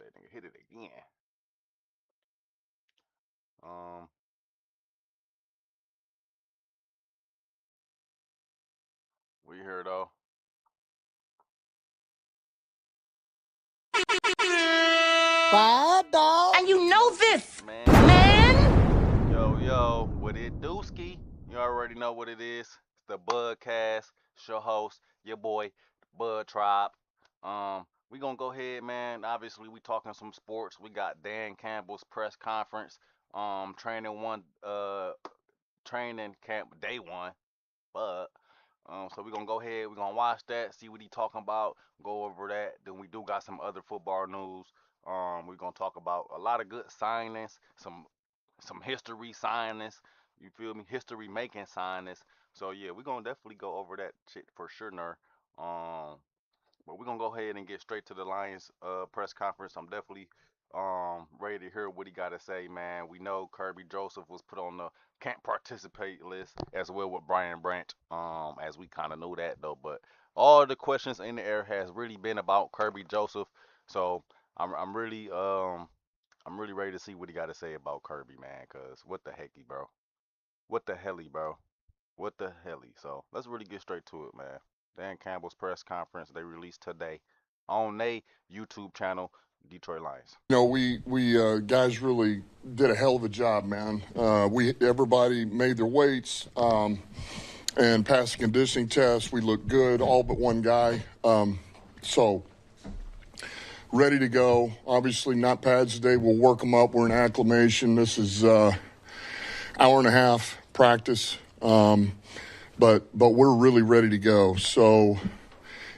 that nigga hit it again. Um, we here though. Bad dog. And you know this, Man. Yo, what it dooski? You already know what it is. It's the Budcast. It's your host, your boy, Bud Tribe. We gonna go ahead, man. Obviously, we talking some sports. We got Dan Campbell's press conference. Training camp day one. But so we're gonna go ahead, we're gonna watch that, see what he talking about, go over that. Then we do got some other football news. We're gonna talk about a lot of good signings, some history signings, you feel me? History making signings. So yeah, we're gonna definitely go over that shit for sure, ner. Um but we're gonna go ahead and get straight to the Lions press conference. I'm definitely ready to hear what he gotta say, man. We know Kirby Joseph was put on the can't participate list as well with Brian Branch, as we kinda knew that though. But all the questions in the air has really been about Kirby Joseph. So I'm really I'm really ready to see what he gotta say about Kirby, man, cause what the hecky, bro? What the helly, bro? What the helly? So let's really get straight to it, man. Dan Campbell's press conference they released today on their YouTube channel, Detroit Lions. You know, we guys really did a hell of a job, man. Everybody made their weights and passed the conditioning test. We looked good, all but one guy. So ready to go. Obviously, not pads today. We'll work them up. We're in acclimation. This is hour and a half practice. But we're really ready to go. So,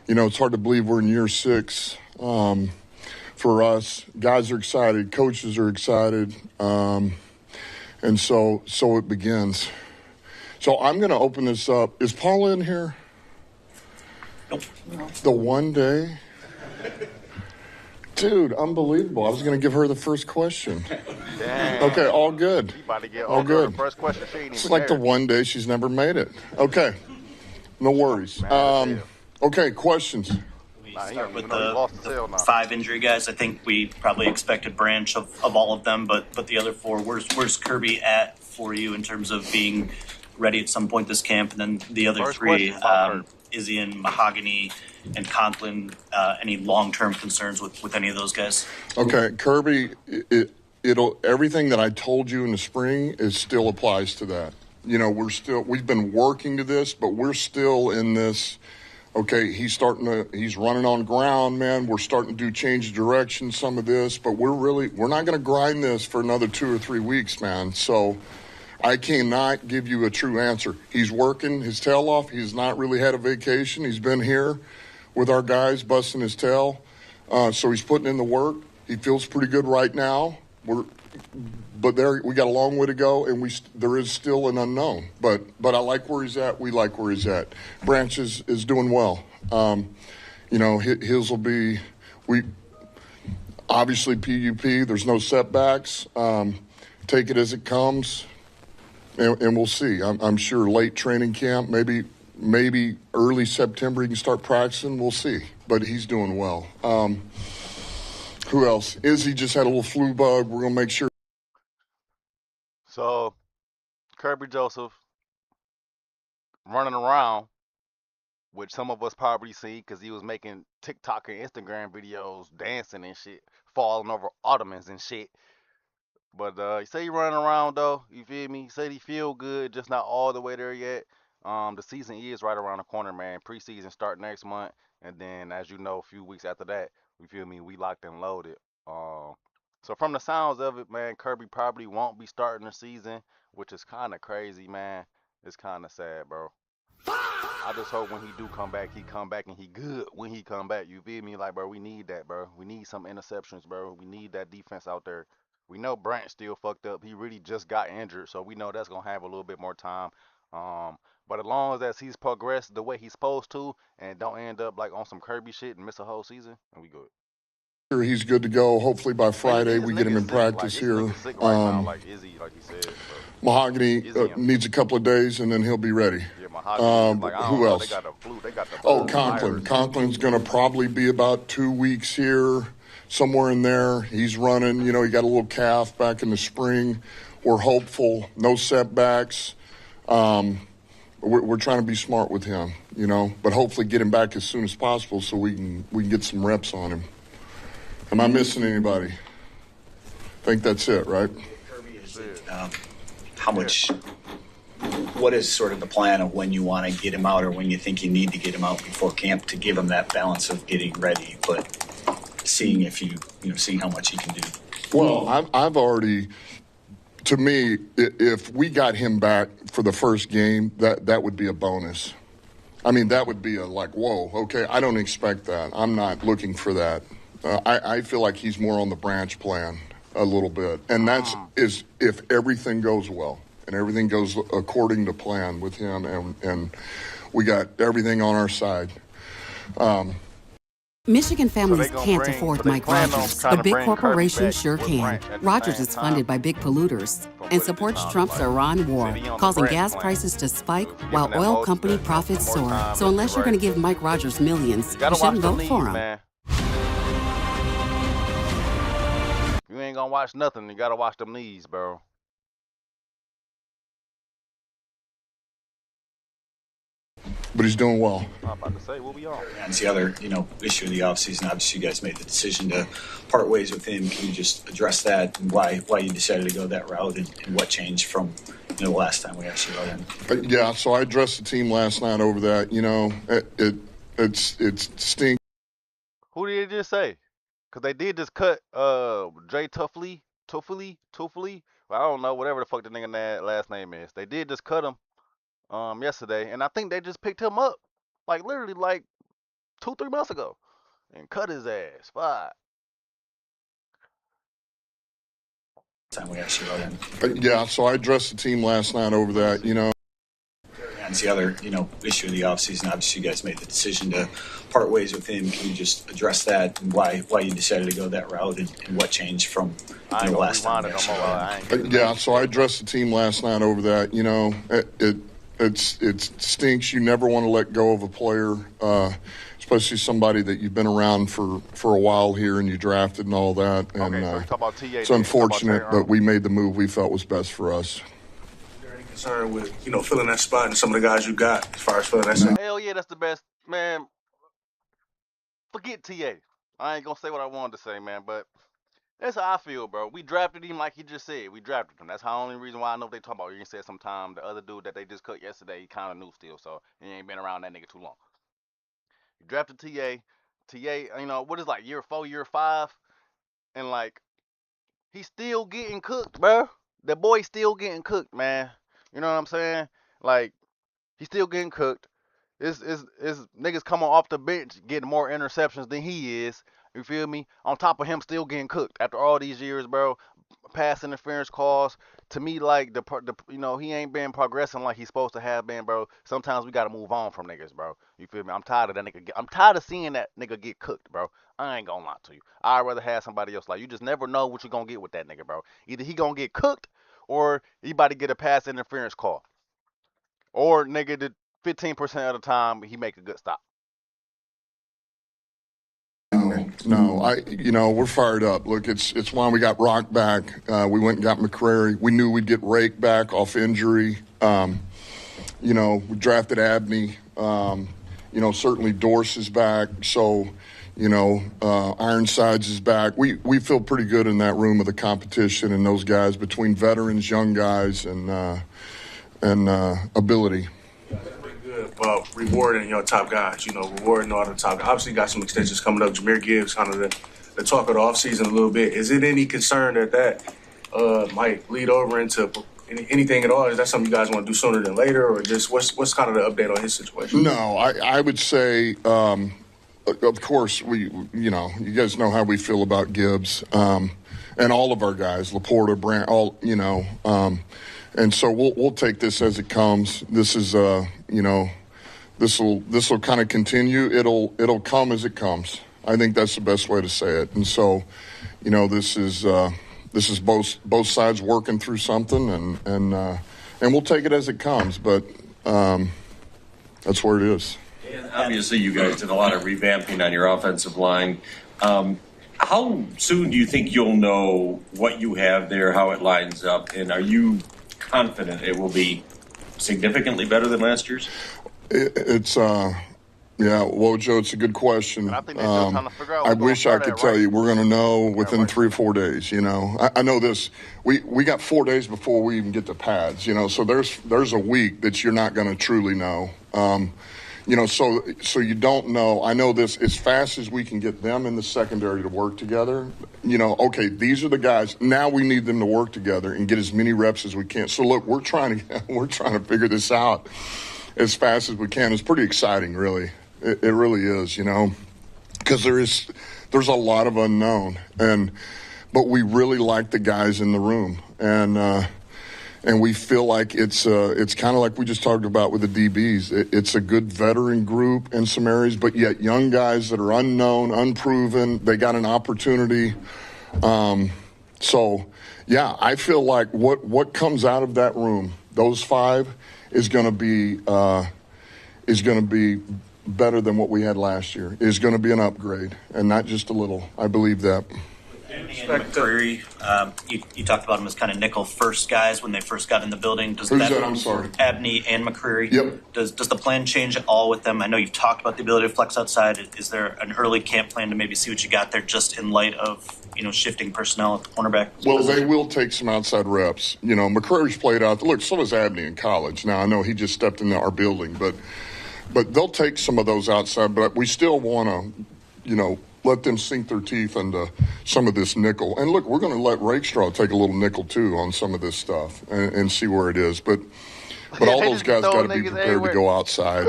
you know, it's hard to believe we're in year 6 for us. Guys are excited. Coaches are excited. And so it begins. So I'm going to open this up. Is Paul in here? Nope. The one day? Dude, unbelievable. I was going to give her the first question. Damn. Okay, all good. You about to get all good. The first question. She ain't It's even like there. the one day she's never made it. Okay, no worries. Okay, questions. We Nah, he start don't with even know he lost the tail the now. 5 injury guys. I think we probably expected Branch of all of them, but the other 4, where's Kirby at for you in terms of being ready at some point this camp? And then the other First 3, question about Kirby. Izzy and Mahogany and Conklin, any long-term concerns with any of those guys? Okay, Kirby, it'll everything that I told you in the spring still applies to that. You know, we've been working to this, but we're still in this. Okay, he's running on ground, man. We're starting to change direction some of this, but we're not going to grind this for another 2 or 3 weeks, man. So I cannot give you a true answer. He's working his tail off. He's not really had a vacation. He's been here with our guys busting his tail. So he's putting in the work. He feels pretty good right now. We got a long way to go, and there is still an unknown. But I like where he's at. We like where he's at. Branch is doing well. You know, his will be obviously PUP. There's no setbacks. Take it as it comes, and we'll see. I'm sure late training camp, maybe early September he can start practicing. We'll see. But he's doing well. Who else? Izzy just had a little flu bug. We're going to make sure. So Kirby Joseph running around, which some of us probably see because he was making TikTok and Instagram videos, dancing and shit, falling over ottomans and shit. But he said he running around though, you feel me? He said he feel good, just not all the way there yet. The season is right around the corner, man. Preseason start next month, and then as you know, a few weeks after that, you feel me? We locked and loaded. So from the sounds of it, man, Kirby probably won't be starting the season, which is kind of crazy, man. It's kind of sad, bro. I just hope when he do come back, he come back and he good when he come back. You feel me? Like, bro, we need that, bro. We need some interceptions, bro. We need that defense out there. We know Brant still fucked up. He really just got injured, so we know that's gonna have a little bit more time. But as long as he's progressed the way he's supposed to, and don't end up like on some Kirby shit and miss a whole season, then we good. He's good to go. Hopefully by Friday His we get him in nigga's practice sick. here. Like, his nigga's sick right now, like Izzy, like he said. Mahogany needs a couple of days and then he'll be ready. Yeah, Mahogany. Like, who else? They got the flu. They got the Conklin. Conklin's going to probably be about 2 weeks here. somewhere in there. He's running. He got a little calf back in the spring. We're hopeful. No setbacks. We're trying to be smart with him, but hopefully get him back as soon as possible so we can get some reps on him. Am I missing anybody? I think that's it, right? How much? What is sort of the plan of when you want to get him out or when you think you need to get him out before camp to give him that balance of getting ready, but seeing if seeing how much he can do? Well, I've already. To me, if we got him back for the first game, that would be a bonus. I mean, that would be whoa, okay, I don't expect that. I'm not looking for that. I feel like he's more on the branch plan a little bit. And that's if everything goes well and everything goes according to plan with him and we got everything on our side. Michigan families can't afford Mike Rogers, but big corporations sure can. Rogers is funded by big polluters and supports Trump's Iran war, causing gas prices to spike while oil company profits soar. So unless you're going to give Mike Rogers millions, you shouldn't vote for him. You ain't gonna watch nothing. You gotta watch them knees, bro. But he's doing well. I'm about to say, what we on? And the other, issue of the offseason, obviously you guys made the decision to part ways with him. Can you just address that and why you decided to go that route and what changed from the last time we actually wrote him? Yeah, so I addressed the team last night over that. It stinks. Who did they just say? Because they did just cut Jay Tuffley. Well, I don't know, whatever the fuck the nigga last name is. They did just cut him yesterday, and I think they just picked him up literally 2-3 months ago and cut his ass. Fuck. Time we actually wrote him. Yeah, so I addressed the team last night over that. And the other, issue of the offseason, obviously you guys made the decision to part ways with him. Can you just address that and why you decided to go that route and what changed from the last time? Yeah, so I addressed the team last night over that. It stinks. You never want to let go of a player, especially somebody that you've been around for a while here and you drafted and all that. And so talk about TA, it's unfortunate, but we made the move we felt was best for us. Concerned with filling that spot and some of the guys you got as far as filling that spot? Hell yeah, that's the best, man. Forget TA. I ain't gonna say what I wanted to say, man, but that's how I feel, bro. We drafted him like he just said. We drafted him. That's the only reason why I know they talking about. You said sometime the other dude that they just cut yesterday, he kind of new still, so he ain't been around that nigga too long. You drafted TA. TA, what is year 4, year 5, and he's still getting cooked, bro. The boy's still getting cooked, man. You know what I'm saying? He's still getting cooked. Is niggas coming off the bench getting more interceptions than he is. You feel me? On top of him still getting cooked after all these years, bro. Pass interference calls. To me, he ain't been progressing like he's supposed to have been, bro. Sometimes we gotta move on from niggas, bro. You feel me? I'm tired of that nigga. I'm tired of seeing that nigga get cooked, bro. I ain't gonna lie to you. I'd rather have somebody else. You just never know what you gonna get with that nigga, bro. Either he gonna get cooked or he about to get a pass interference call. Or nigga, the 15% of the time he make a good stop. No, we're fired up. Look, it's why we got Rock back. We went and got McCrary. We knew we'd get Rake back off injury. We drafted Abney. Certainly Dorse is back. So, Ironsides is back. We feel pretty good in that room of the competition and those guys between veterans, young guys, and ability. About rewarding your top guys, rewarding all the top guys. Obviously, you got some extensions coming up. Jameer Gibbs, kind of the talk of the offseason a little bit. Is it any concern that might lead over into anything at all? Is that something you guys want to do sooner than later, or just what's kind of the update on his situation? No, I would say, of course, you guys know how we feel about Gibbs and all of our guys, Laporta, Brandt, all, and so we'll take this as it comes. This is, this will kind of continue. It'll come as it comes. I think that's the best way to say it. And so, this is both sides working through something, and we'll take it as it comes. But that's where it is. And obviously, you guys did a lot of revamping on your offensive line. How soon do you think you'll know what you have there, how it lines up, and are you confident it will be significantly better than last year's? Yeah, Wojo, it's a good question. And I think they're still trying to figure out I what's wish I could tell you we're going to know within right. 3 or 4 days. I know this. We got 4 days before we even get the pads. So there's a week that you're not going to truly know. So you don't know. I know this as fast as we can get them in the secondary to work together. Okay, these are the guys. Now we need them to work together and get as many reps as we can. So look, we're trying to figure this out as fast as we can. It's pretty exciting, really. It really is, because there's a lot of unknown, but we really like the guys in the room, and we feel like it's kind of like we just talked about with the DBs. It's a good veteran group in some areas, but yet young guys that are unknown, unproven. They got an opportunity. So yeah, I feel like what comes out of that room, those 5, is going to be better than what we had last year. Is going to be an upgrade, and not just a little. I believe that. Abney and McCreary, you talked about them as kind of nickel first guys when they first got in the building. Who's that? I'm sorry. Abney and McCreary. Yep. Does the plan change at all with them? I know you've talked about the ability to flex outside. Is there an early camp plan to maybe see what you got there, just in light of shifting personnel at the cornerback? Well, they will take some outside reps. McCreary's played out. Look, so was Abney in college. Now I know he just stepped into our building, but they'll take some of those outside. But we still want to, let them sink their teeth into some of this nickel. And look, we're going to let Rakestraw take a little nickel too on some of this stuff and see where it is. But all those guys got to be prepared to go outside.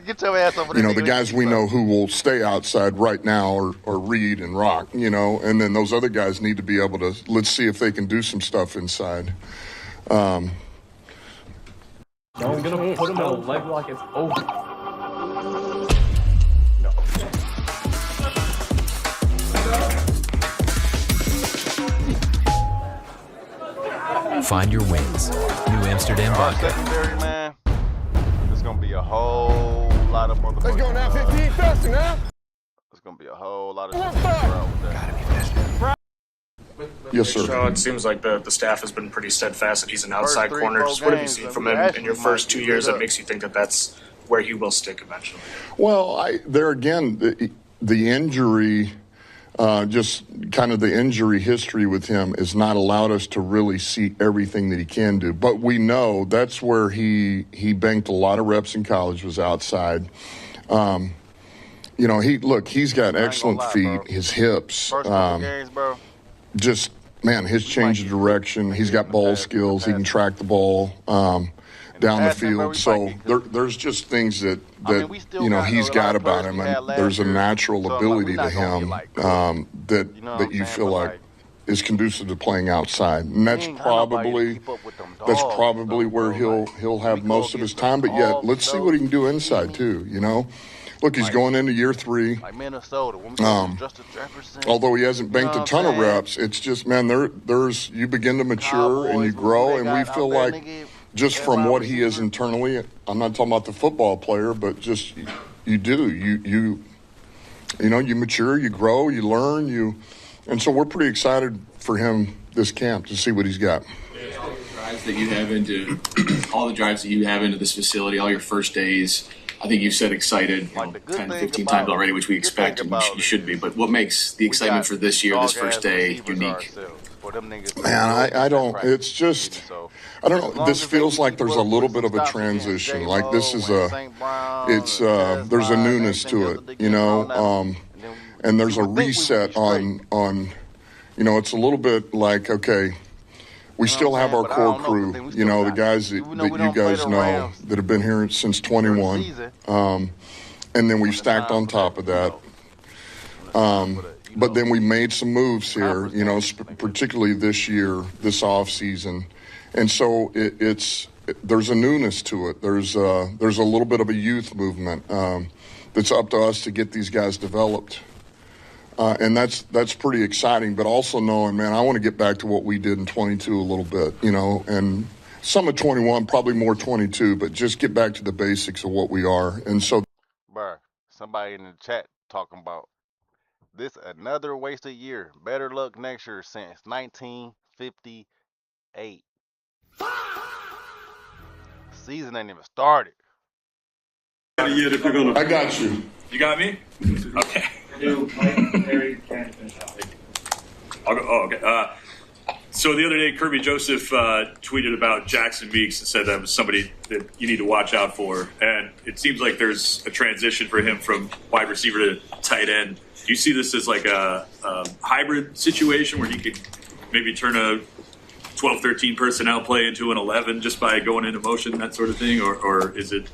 Get your ass over the guys we know who will stay outside right now are Reed and Rock, and then those other guys need to be able to, let's see if they can do some stuff inside. I'm going to put him on a leg like it's over. No. Find your wins. New Amsterdam vodka. Secondary, man. There's going to be a whole lot of motherfuckers. Let's go now, 15 faster now. There's going to be a whole lot of shit with that. Gotta be faster. Yes, sir. So it seems like the staff has been pretty steadfast that he's an outside First 3, corner. 4 Just what have you games, seen I from mean, him in actually your might first be 2 years good that up. makes you think that that's where he will stick eventually? Well, there again, the injury, just kind of the injury history with him has not allowed us to really see everything that he can do. But we know that's where he banked a lot of reps in college, was outside. He's got excellent feet, bro. his hips. First couple games, bro. Just, man, his change of direction. He's got ball skills. He can track the ball down the field. So there's just things that he's got about him, and there's a natural ability to him that you feel like is conducive to playing outside, and that's probably where he'll have most of his time. But yet, let's see what he can do inside too. Look, he's going into year 3. Like Minnesota. Although he hasn't banked a ton of reps, it's just, man, there's you begin to mature and you grow, and we feel like just from what he is internally, I'm not talking about the football player, but just you mature, you grow, you learn, and so we're pretty excited for him this camp to see what he's got. All the drives that you have into this facility, all your first days. I think you've said excited 10, 15 times already, which we expect and you should be. But what makes the excitement for this year, this first day, unique? Man, I don't. It's just, I don't know. This feels like there's a little bit of a transition. Like this is there's a newness to it, and there's a reset on, it's a little bit like, okay, we still have our core crew, the guys that you guys know that have been here since 21. And then we've stacked on top of that. But then we made some moves here, particularly this year, this off season. And so there's a newness to it. There's a little bit of a youth movement that's up to us to get these guys developed. And that's pretty exciting, but also knowing, man, I want to get back to what we did in 22 a little bit, and some of 21, probably more 22, but just get back to the basics of what we are. And so, Bruh, somebody in the chat talking about This another wasted year. Better luck next year since 1958. Season ain't even started. I got you. You got me? Okay. I'll go. Oh, okay. So the other day, Kirby Joseph tweeted about Jackson Meeks and said that was somebody that you need to watch out for. And it seems like there's a transition for him from wide receiver to tight end. Do you see this as like a hybrid situation where he could maybe turn a 12, 13 personnel play into an 11 just by going into motion, that sort of thing? Or is it,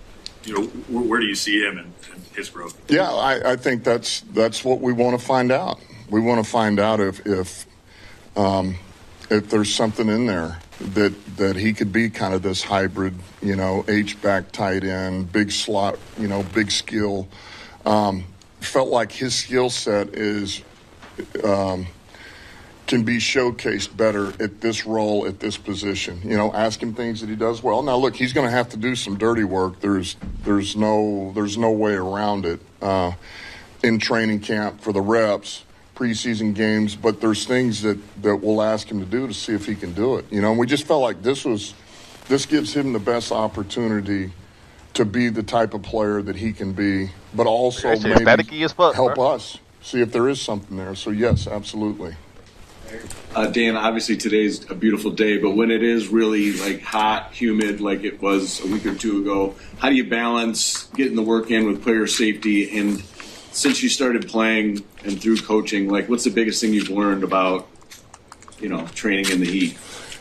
where do you see him and his growth? Yeah, I think that's what we want to find out. We want to find out if there's something in there that he could be kind of this hybrid, H-back tight end, big slot, big skill. Felt like his skill set can be showcased better at this role, at this position. Ask him things that he does well. Now, look, he's going to have to do some dirty work. There's no way around it in training camp for the reps, preseason games. But there's things that we'll ask him to do to see if he can do it. And we just felt like this gives him the best opportunity to be the type of player that he can be, but also maybe help us see if there is something there. So yes, absolutely. Dan, obviously today's a beautiful day, but when it is really like hot, humid, like it was a week or two ago, how do you balance getting the work in with player safety? And since you started playing and through coaching, like what's the biggest thing you've learned about, training in the heat?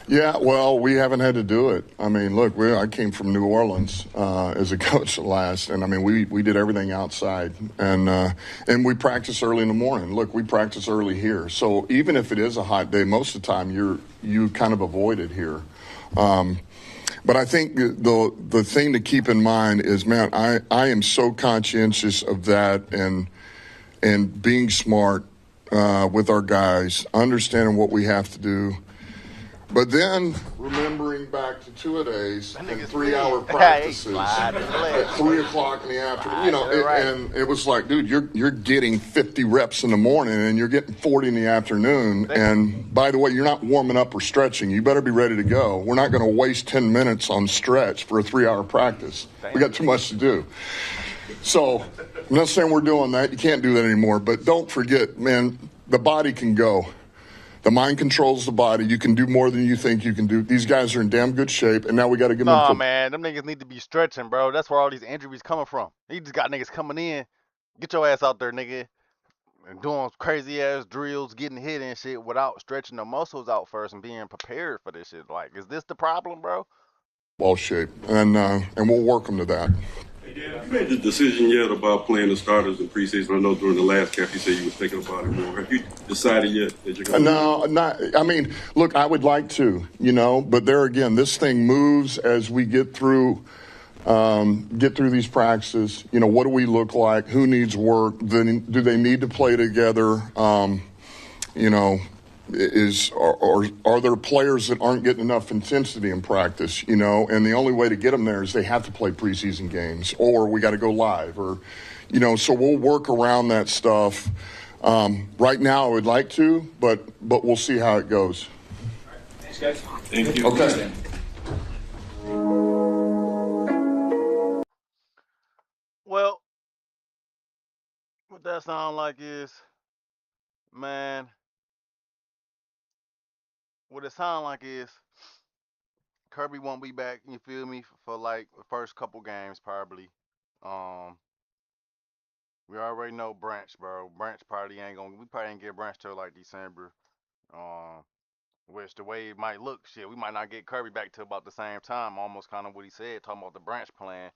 Yeah, well, we haven't had to do it. I mean, look, I came from New Orleans as a coach last, and I mean, we did everything outside, and we practice early in the morning. Look, we practice early here, so even if it is a hot day, most of the time you kind of avoid it here. But I think the thing to keep in mind is, man, I am so conscientious of that and being smart with our guys, understanding what we have to do. But then remembering back to two-a-days and 3-hour practices at 3 o'clock in the afternoon, and it was like, dude, you're getting 50 reps in the morning and you're getting 40 in the afternoon. And by the way, you're not warming up or stretching. You better be ready to go. We're not going to waste 10 minutes on stretch for a 3-hour practice. We got too much to do. So I'm not saying we're doing that. You can't do that anymore. But don't forget, man, the body can go. The mind controls the body. You can do more than you think you can do. These guys are in damn good shape, and now we got to give them. Nah, man, them niggas need to be stretching, bro. That's where all these injuries coming from. You just got niggas coming in. Get your ass out there, nigga, and doing crazy ass drills, getting hit and shit without stretching the muscles out first and being prepared for this shit. Like, is this the problem, bro? Ball shape, and we'll work them to that. Have you made the decision yet about playing the starters in preseason? I know during the last camp you said you was thinking about it more. Have you decided yet that you're going to? No, not. I mean, look, I would like to, but there again, this thing moves as we get through these practices. What do we look like? Who needs work? Do they need to play together? Are there players that aren't getting enough intensity in practice, and the only way to get them there is they have to play preseason games, or we got to go live, or, so we'll work around that stuff. Right now I would like to, but we'll see how it goes. Thanks, guys. Thank you. Okay. Well, what that sound like is, man, what it sound like is Kirby won't be back, you feel me, for like the first couple games probably. We already know Branch, bro. Branch probably we probably ain't get Branch till like December. Which the way it might look, shit, we might not get Kirby back till about the same time, almost kind of what he said, talking about the Branch plan.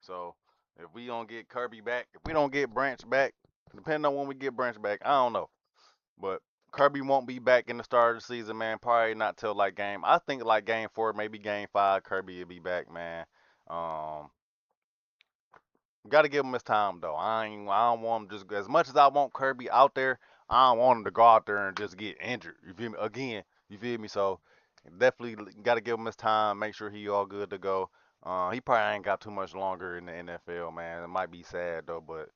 So if we don't get Kirby back, if we don't get Branch back, depending on when we get Branch back, I don't know. But Kirby won't be back in the start of the season, man. Probably not till like I think like game 4, maybe game 5, Kirby will be back, man. Got to give him his time though. I don't want him just as much as I want Kirby out there. I don't want him to go out there and just get injured. You feel me? Again, you feel me? So definitely got to give him his time. Make sure he all good to go. He probably ain't got too much longer in the NFL, man. It might be sad though, but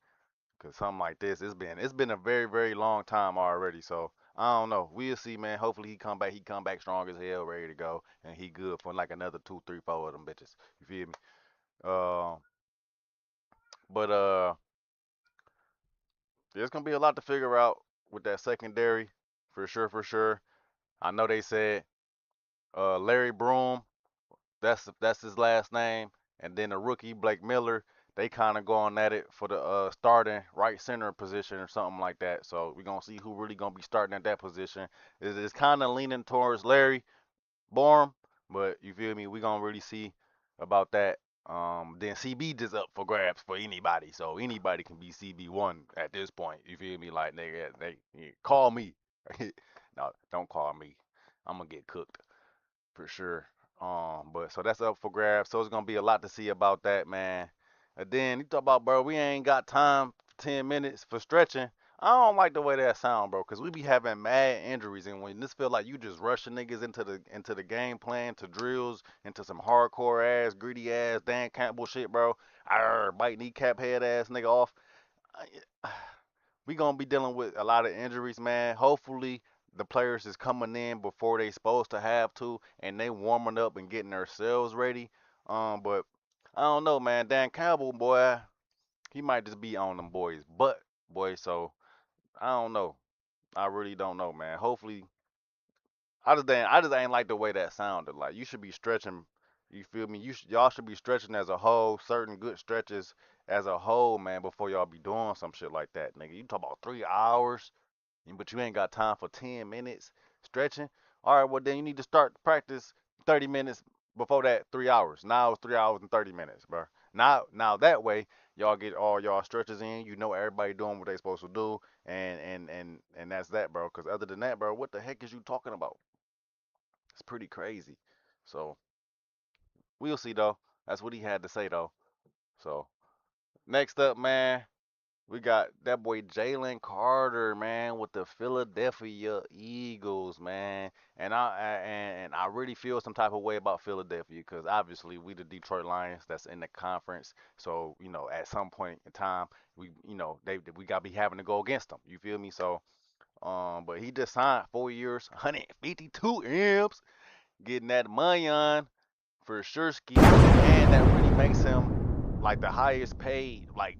Cause something like this, it's been a very very long time already. So I don't know. We'll see, man. Hopefully he come back. He come back strong as hell, ready to go, and he good for like another two, three, four of them bitches. You feel me? Uh, but there's gonna be a lot to figure out with that secondary, for sure, for sure. I know they said Larry Broom, that's his last name, and then the rookie Blake Miller. They kind of going at it for the starting right center position or something like that. So we're gonna see who really gonna be starting at that position. It's kind of leaning towards Larry Borum, but you feel me? We gonna really see about that. Then CB just up for grabs for anybody, so anybody can be CB1 at this point. You feel me? Like nigga, they call me. No, don't call me. I'm gonna get cooked for sure. But so that's up for grabs. So it's gonna be a lot to see about that, man. And then you talk about, bro, we ain't got time 10 minutes for stretching. I don't like the way that sound, bro, cause we be having mad injuries, and when this feel like you just rushing niggas into the game plan, to drills, into some hardcore ass, greedy ass Dan Campbell shit, bro. Bite kneecap head ass nigga off. We gonna be dealing with a lot of injuries, man. Hopefully the players is coming in before they supposed to have to, and they warming up and getting themselves ready. But I don't know, man. Dan Campbell, boy, he might just be on them boys' butt, boy. So I don't know. I really don't know, man. Hopefully, I just ain't like the way that sounded. Like you should be stretching. You feel me? Y'all should be stretching as a whole, certain good stretches as a whole, man, before y'all be doing some shit like that, nigga. You talk about 3 hours, but you ain't got time for 10 minutes stretching. All right, well then you need to start practice 30 minutes before that 3 hours. Now it's 3 hours and 30 minutes, bro. Now that way y'all get all y'all stretches in. You know everybody doing what they supposed to do, and that's that, bro. Cause other than that, bro, what the heck is you talking about? It's pretty crazy. So we'll see though. That's what he had to say though. So next up, man, we got that boy Jalen Carter, man, with the Philadelphia Eagles, man. And I really feel some type of way about Philadelphia because obviously we the Detroit Lions that's in the conference. So at some point in time we gotta be having to go against them. You feel me? So but he just signed 4 years, 152 M's, getting that money on for sure ski, and that really makes him like the highest paid like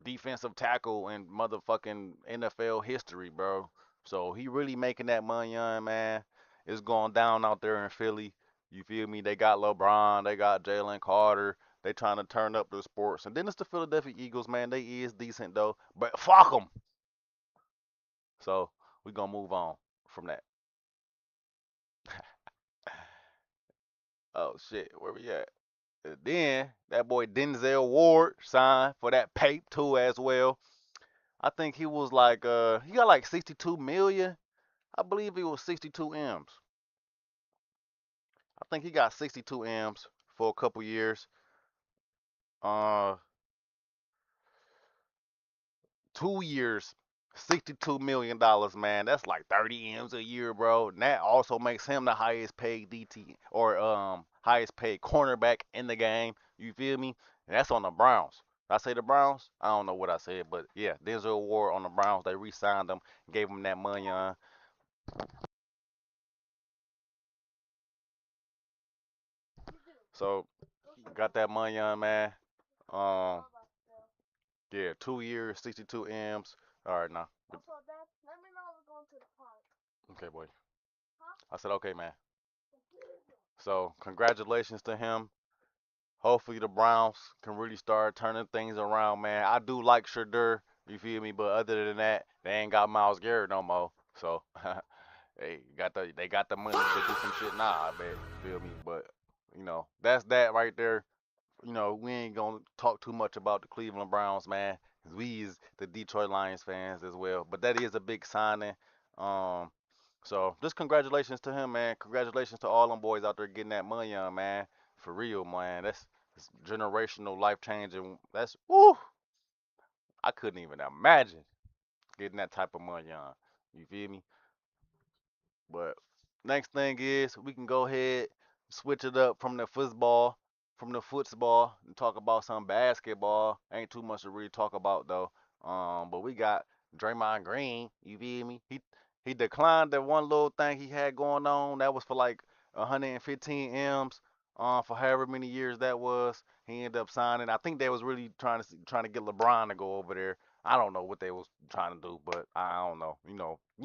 defensive tackle in motherfucking NFL history, bro. So he really making that money on, man. It's going down out there in Philly. You feel me? They got LeBron, they got Jalen Carter. They trying to turn up the sports, and then it's the Philadelphia Eagles, man. They is decent though, but fuck them. So we gonna move on from that. Oh shit, where we at? And then that boy Denzel Ward signed for that pape too as well. I think he was like he got like 62 million. I believe he was 62 M's. I think he got 62 M's for a couple years. Uh 2 years, $62 million, man. That's like 30 M's a year, bro. And that also makes him the highest paid DT or highest paid cornerback in the game. You feel me? And that's on the Browns. Did I say the Browns? I don't know what I said, but yeah, Denzel Ward on the Browns. They re-signed him, gave him that money on. So got that money on, man. Um, yeah, 2 years, 62 M's. All right, now. Okay, boy. I said, okay, man. So congratulations to him. Hopefully the Browns can really start turning things around, man. I do like Shadur, you feel me? But other than that, they ain't got Myles Garrett no more. So they got the money to do some shit now, I bet. You feel me? But that's that right there. We ain't gonna talk too much about the Cleveland Browns, man. 'Cause we is the Detroit Lions fans as well. But that is a big signing. Um, so just congratulations to him, man. Congratulations to all them boys out there getting that money on, man. For real, man. That's generational, life changing. That's woo. I couldn't even imagine getting that type of money on. You feel me? But next thing is we can go ahead, switch it up from the football, and talk about some basketball. Ain't too much to really talk about though. But we got Draymond Green. You feel me? He declined that one little thing he had going on. That was for like 115 M's. For however many years that was, he ended up signing. I think they was really trying to get LeBron to go over there. I don't know what they was trying to do, but I don't know. You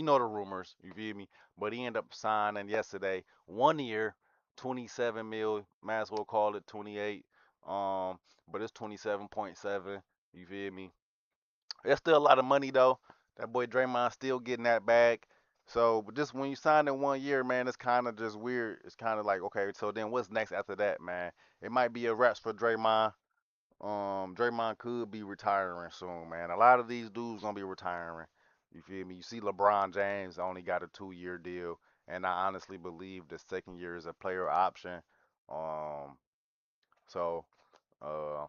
know the rumors. You feel me? But he ended up signing yesterday, 1 year, 27 mil. Might as well call it 28. But it's 27.7. You feel me? It's still a lot of money though. That boy Draymond still getting that bag. So, but just when you sign in 1 year, man, it's kind of just weird. It's kind of like, okay, so then what's next after that, man? It might be a wraps for Draymond. Draymond could be retiring soon, man. A lot of these dudes gonna be retiring. You feel me? You see, LeBron James only got a 2 year deal, and I honestly believe the second year is a player option. Um, so, uh,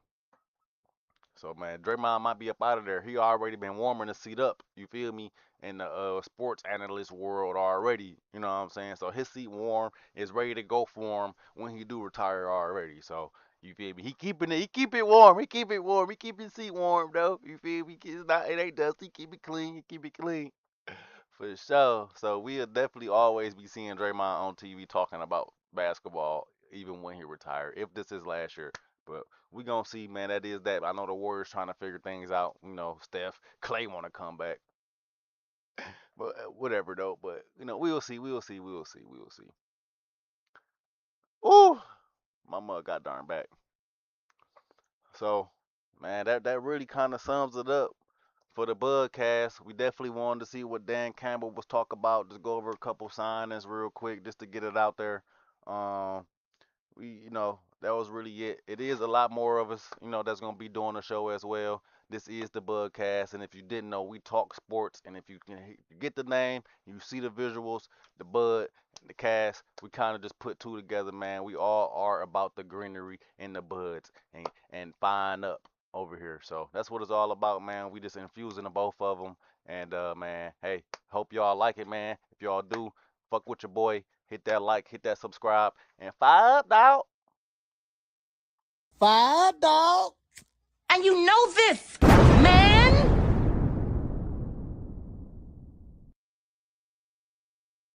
so man, Draymond might be up out of there. He already been warming the seat up. You feel me? In the sports analyst world already. You know what I'm saying? So his seat warm is ready to go for him when he do retire already. So you feel me? He keeping it. He keep it warm. He keep it warm. He keep his seat warm though. You feel me? It's not. It ain't dusty. Keep it clean. He keep it clean. For sure. So we'll definitely always be seeing Draymond on TV talking about basketball, even when he retired. If this is last year, but we gonna see, man. That is that. I know the Warriors trying to figure things out. Steph, Clay want to come back, but whatever though. But we'll see. We'll see. We'll see. We'll see. Ooh, my mug got darn back. So, man, that really kind of sums it up for the Budcast. We definitely wanted to see what Dan Campbell was talking about. Just go over a couple signings real quick, just to get it out there. Um, that was really it. It is a lot more of us, that's gonna be doing the show as well. This is the Budcast, and if you didn't know, we talk sports. And if you can get the name, you see the visuals, the Bud, and the cast. We kind of just put two together, man. We all are about the greenery and the buds and fine up over here. So that's what it's all about, man. We just infusing the both of them. And man, hey, hope y'all like it, man. If y'all do, fuck with your boy. Hit that like, hit that subscribe, and fire up, dog. Fire, dog. And you know this, man.